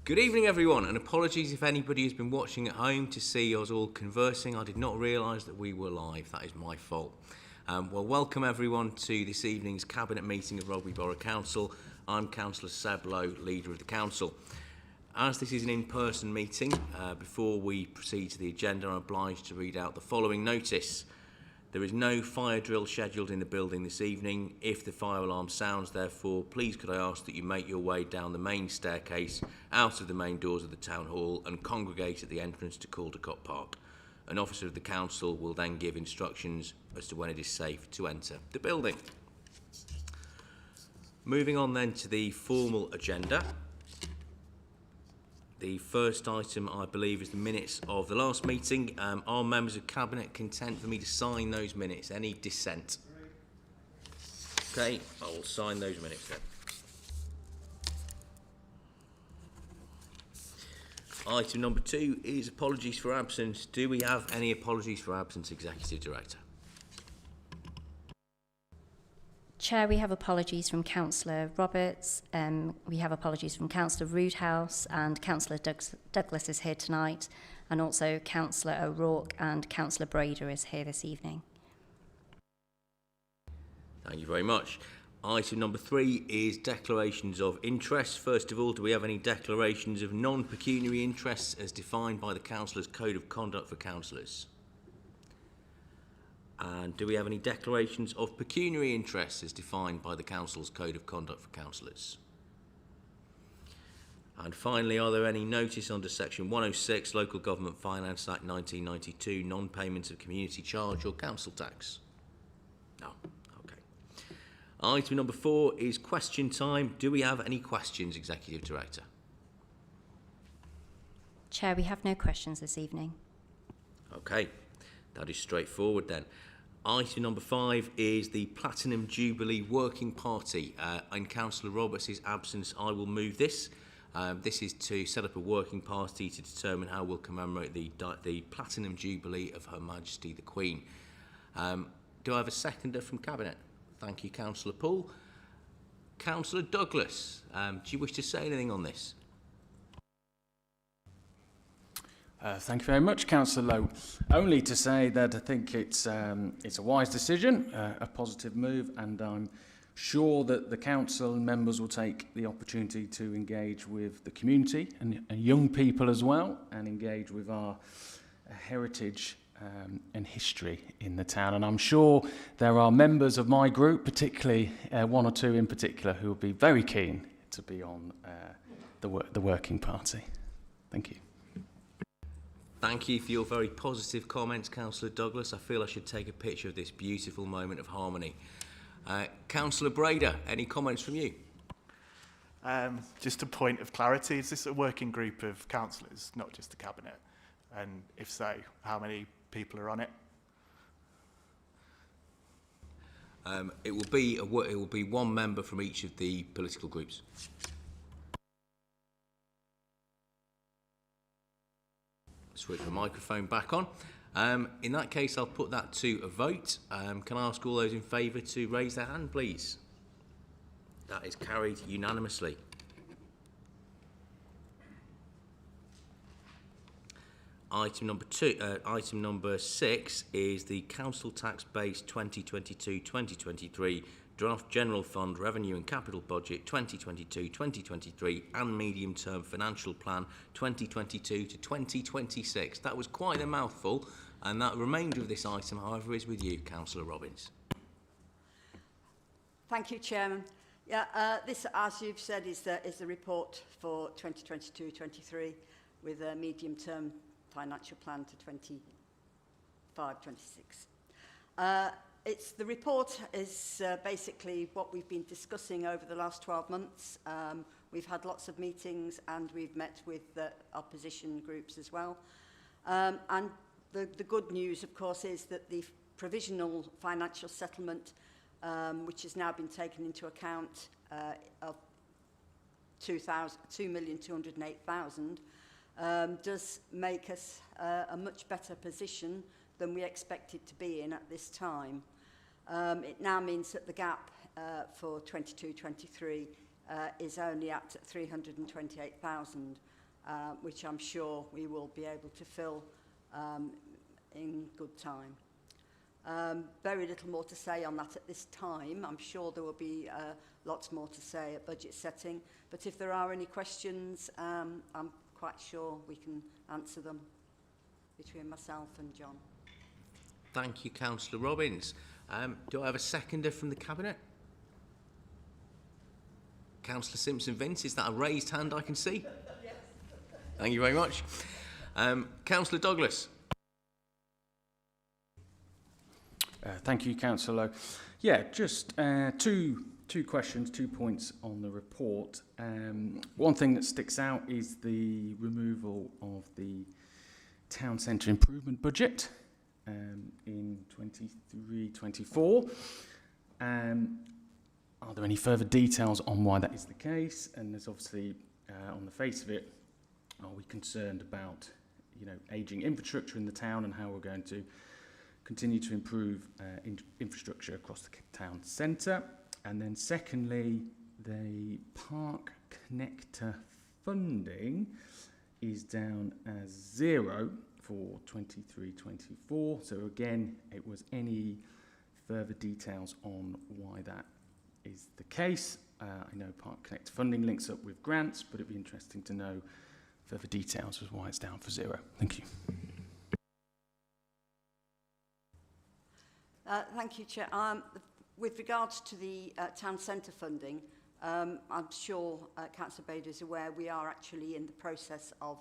Good evening, everyone, and apologies if anybody has been watching at home to see us all conversing. I did not realise that we were live. That is my fault. Well, welcome everyone to this evening's Cabinet meeting of Rugby Borough Council. I'm Councillor Seb Lowe, Leader of the Council. As this is an in-person meeting, before we proceed to the agenda, I'm obliged to read out the following notice. There is no fire drill scheduled in the building this evening. If the fire alarm sounds, therefore, please could I ask that you make your way down the main staircase, out of the main doors of the Town Hall and congregate at the entrance to Caldecott Park. An officer of the Council will then give instructions as to when it is safe to enter the building. Moving on then to the formal agenda. The first item, I believe, is the minutes of the last meeting. Are members of Cabinet content for me to sign those minutes? Any dissent? Okay, I will sign those minutes then. Item number 2 is apologies for absence. Do we have any apologies for absence, Executive Director? Chair, we have apologies from Councillor Roberts, we have apologies from Councillor Roodhouse, and Councillor Douglas is here tonight, and also Councillor O'Rourke and Councillor Brader is here this evening. Thank you very much. Item number 3 is declarations of interest. First of all, do we have any declarations of non-pecuniary interests as defined by the Councillors' Code of Conduct for Councillors? And do we have any declarations of pecuniary interests as defined by the Council's Code of Conduct for Councillors? And finally, are there any notice under Section 106 Local Government Finance Act 1992 non-payment of community charge or council tax? No. Okay. Item number 4 is question time. Do we have any questions, Executive Director? Chair, we have no questions this evening. Okay. That is straightforward then. Item number 5 is the Platinum Jubilee Working Party. In Councillor Roberts' absence, I will move this. This is to set up a working party to determine how we'll commemorate the Platinum Jubilee of Her Majesty the Queen. Do I have a seconder from Cabinet? Thank you, Councillor Poole. Councillor Douglas, do you wish to say anything on this? Thank you very much, Councillor Lowe. Only to say that I think it's a wise decision, a positive move, and I'm sure that the Council and members will take the opportunity to engage with the community and young people as well, and engage with our heritage and history in the town. And I'm sure there are members of my group, particularly one or two in particular, who will be very keen to be on the working party. Thank you. Thank you for your very positive comments, Councillor Douglas. I feel I should take a picture of this beautiful moment of harmony. Councillor Brader, any comments from you? Just a point of clarity, is this a working group of councillors, not just the Cabinet? And if so, how many people are on it? It will be one member from each of the political groups. Switch the microphone back on. In that case, I'll put that to a vote. Can I ask all those in favour to raise their hand, please? That is carried unanimously. Item number 6 is the Council Tax Base 2022-2023 Draft General Fund Revenue and Capital Budget 2022-2023 and Medium Term Financial Plan 2022 to 2026. That was quite a mouthful, and that remainder of this item, however, is with you, Councillor Robbins. Thank you, Chairman. This, as you've said, is the report for 2022-23 with a Medium Term Financial Plan to 25-26. The report is basically what we've been discussing over the last 12 months. We've had lots of meetings and we've met with the opposition groups as well. And the good news, of course, is that the provisional financial settlement, which has now been taken into account, of 2,208,000, does make us a much better position than we expected to be in at this time. It now means that the gap for 22-23 is only at 328,000. which I'm sure we will be able to fill in good time. Very little more to say on that at this time. I'm sure there will be lots more to say at budget setting, but if there are any questions, I'm quite sure we can answer them between myself and John. Thank you, Councillor Robbins. Do I have a seconder from the Cabinet? Councillor Simpson-Vince, is that a raised hand I can see? Yes. Thank you very much. Councillor Douglas. Thank you, Councillor Lowe. Yeah, just two questions, 2 points on the report. One thing that sticks out is the removal of the town centre improvement budget in 23-24. Are there any further details on why that is the case? And there's obviously, on the face of it, are we concerned about, ageing infrastructure in the town and how we're going to continue to improve infrastructure across the town centre? And then secondly, the park connector funding is down as 0 for 23-24. So again, it was any further details on why that is the case. I know Park Connect funding links up with grants, but it'd be interesting to know further details as why it's down for 0. Thank you. Thank you, Chair. With regards to the town centre funding, I'm sure Councillor Bader is aware we are actually in the process of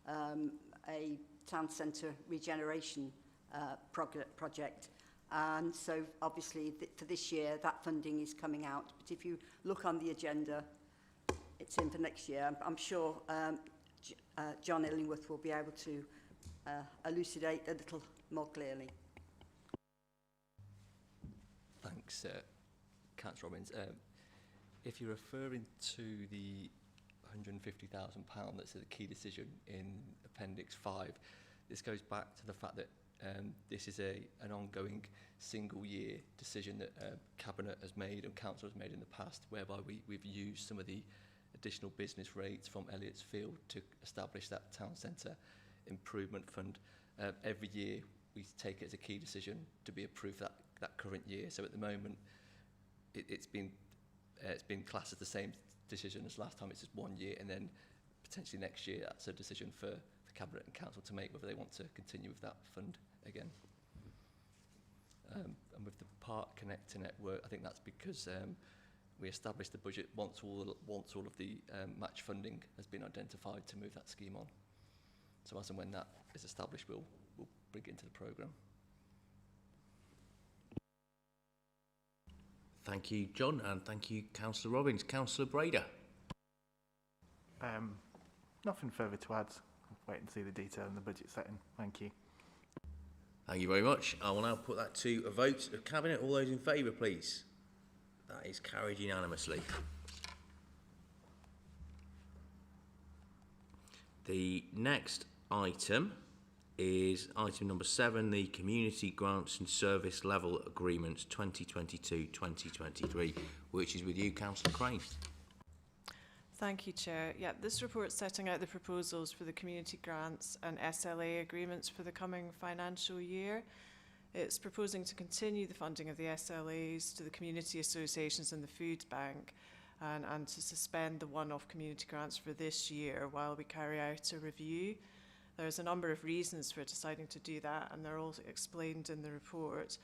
a town centre regeneration project. And so obviously for this year that funding is coming out, but if you look on the agenda, it's in for next year. I'm sure John Illingworth will be able to elucidate a little more clearly. Thanks, Councillor Robbins. If you're referring to the £150,000 that's a key decision in Appendix 5, this goes back to the fact that this is an ongoing single-year decision that Cabinet has made and Council has made in the past, whereby we've used some of the additional business rates from Elliott's Field to establish that town centre improvement fund. Every year we take it as a key decision to be approved that current year. So at the moment, it's been classed as the same decision as last time. It's just 1 year, and then potentially next year that's a decision for Cabinet and Council to make whether they want to continue with that fund again. And with the Park Connector network, I think that's because we established the budget once all of the match funding has been identified to move that scheme on. So as and when that is established, we'll bring it into the programme. Thank you, John, and thank you, Councillor Robbins. Councillor Brader. Nothing further to add. Wait and see the detail in the budget setting. Thank you. Thank you very much. I will now put that to a vote of Cabinet. All those in favour, please. That is carried unanimously. The next item is item number 7, the Community Grants and Service Level Agreements 2022-2023, which is with you, Councillor Crane. Thank you, Chair. Yeah, this report setting out the proposals for the community grants and SLA agreements for the coming financial year. It's proposing to continue the funding of the SLAs to the community associations and the food bank, and to suspend the one-off community grants for this year while we carry out a review. There's a number of reasons for deciding to do that, and they're all explained in the report.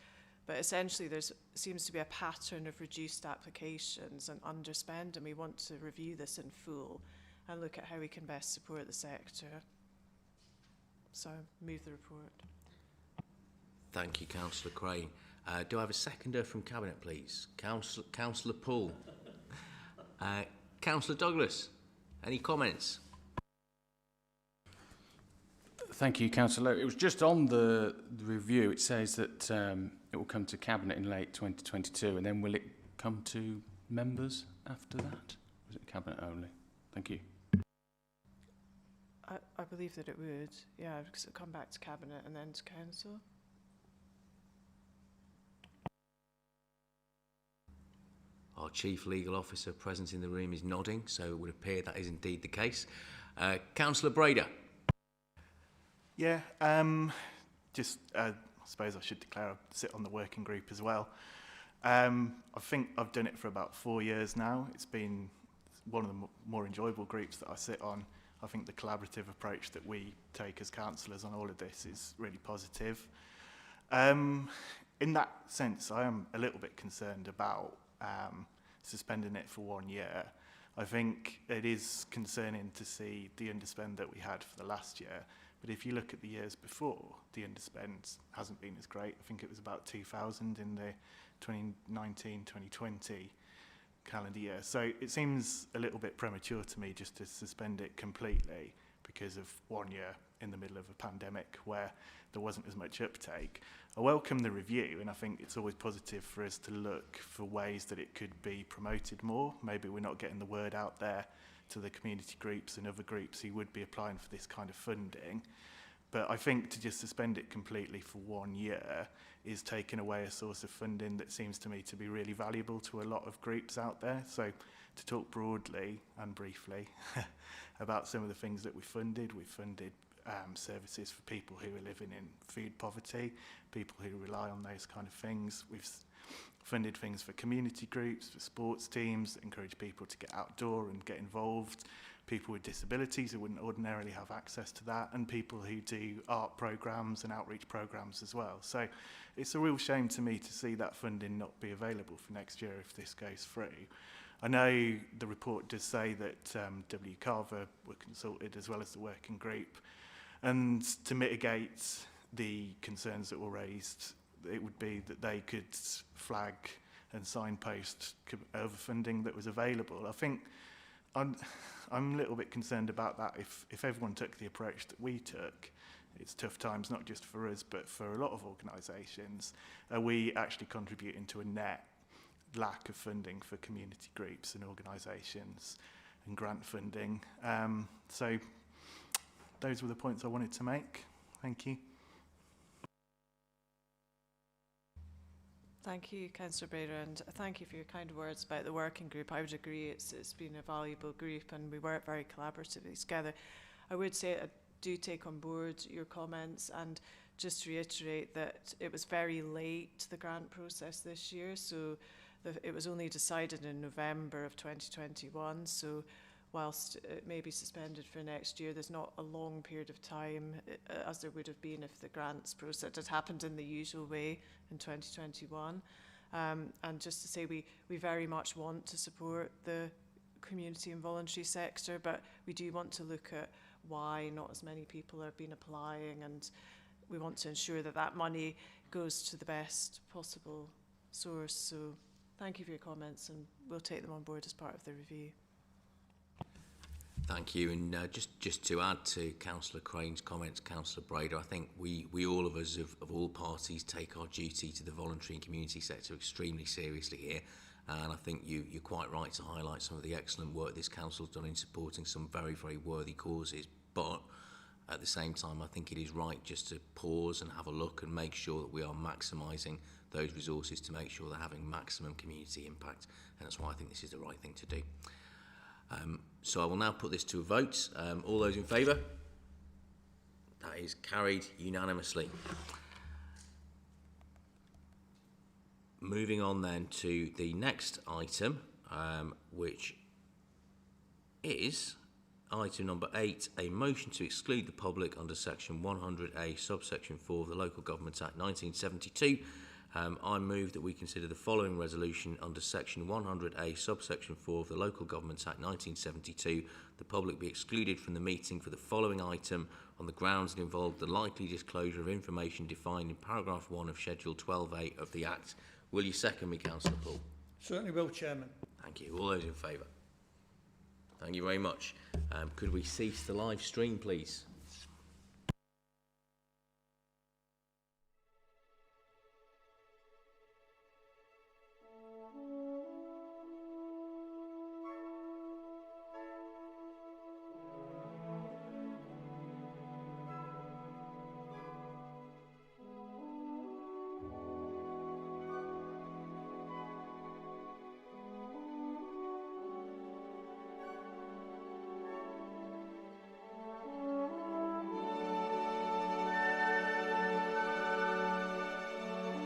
But essentially, there seems to be a pattern of reduced applications and underspend, and we want to review this in full and look at how we can best support the sector. So, move the report. Thank you, Councillor Crane. Do I have a seconder from Cabinet, please? Councillor Poole. Councillor Douglas, any comments? Thank you, Councillor. It was just on the review. It says that it will come to Cabinet in late 2022, and then will it come to members after that? Or is it Cabinet only? Thank you. I believe that it would, yeah, because it'll come back to Cabinet and then to Council. Our Chief Legal Officer present in the room is nodding, so it would appear that is indeed the case. Councillor Brader. Yeah, I suppose I should declare I sit on the working group as well. I think I've done it for about 4 years now. It's been one of the more enjoyable groups that I sit on. I think the collaborative approach that we take as councillors on all of this is really positive. In that sense, I am a little bit concerned about suspending it for 1 year. I think it is concerning to see the underspend that we had for the last year. But if you look at the years before, the underspend hasn't been as great. I think it was about 2,000 in the 2019-2020 calendar year. So it seems a little bit premature to me just to suspend it completely because of 1 year in the middle of a pandemic where there wasn't as much uptake. I welcome the review, and I think it's always positive for us to look for ways that it could be promoted more. Maybe we're not getting the word out there to the community groups and other groups who would be applying for this kind of funding. But I think to just suspend it completely for 1 year is taking away a source of funding that seems to me to be really valuable to a lot of groups out there. So to talk broadly and briefly about some of the things that we've funded services for people who are living in food poverty, people who rely on those kind of things. We've funded things for community groups, for sports teams that encourage people to get outdoor and get involved, people with disabilities who wouldn't ordinarily have access to that, and people who do art programmes and outreach programmes as well. So it's a real shame to me to see that funding not be available for next year if this goes through. I know the report does say that W. Carver were consulted as well as the working group, and to mitigate the concerns that were raised, it would be that they could flag and signpost other funding that was available. I think I'm a little bit concerned about that. If everyone took the approach that we took, it's tough times, not just for us, but for a lot of organisations. Are we actually contributing to a net lack of funding for community groups and organisations and grant funding? So those were the points I wanted to make. Thank you. Thank you, Councillor Brader, and thank you for your kind words about the working group. I would agree it's been a valuable group and we work very collaboratively together. I would say I do take on board your comments and just reiterate that it was very late, the grant process this year, so it was only decided in November of 2021, so whilst it may be suspended for next year, there's not a long period of time as there would have been if the grants process had happened in the usual way in 2021. And just to say, we very much want to support the community and voluntary sector, but we do want to look at why not as many people have been applying, and we want to ensure that that money goes to the best possible source. So thank you for your comments, and we'll take them on board as part of the review. Thank you. And just to add to Councillor Crane's comments, Councillor Brader, I think we all of us of all parties take our duty to the voluntary and community sector extremely seriously here. And I think you're quite right to highlight some of the excellent work this council's done in supporting some very, very worthy causes. But at the same time, I think it is right just to pause and have a look and make sure that we are maximising those resources to make sure they're having maximum community impact. And that's why I think this is the right thing to do. So I will now put this to a vote. All those in favour? That is carried unanimously. Moving on then to the next item, which is item number 8, a motion to exclude the public under section 100A subsection 4 of the Local Government Act 1972. I move that we consider the following resolution under section 100A subsection 4 of the Local Government Act 1972. The public be excluded from the meeting for the following item on the grounds it involved the likely disclosure of information defined in paragraph 1 of schedule 12A of the Act. Will you second me, Councillor Poole? Certainly will, Chairman. Thank you. All those in favour? Thank you very much. Could we cease the live stream, please?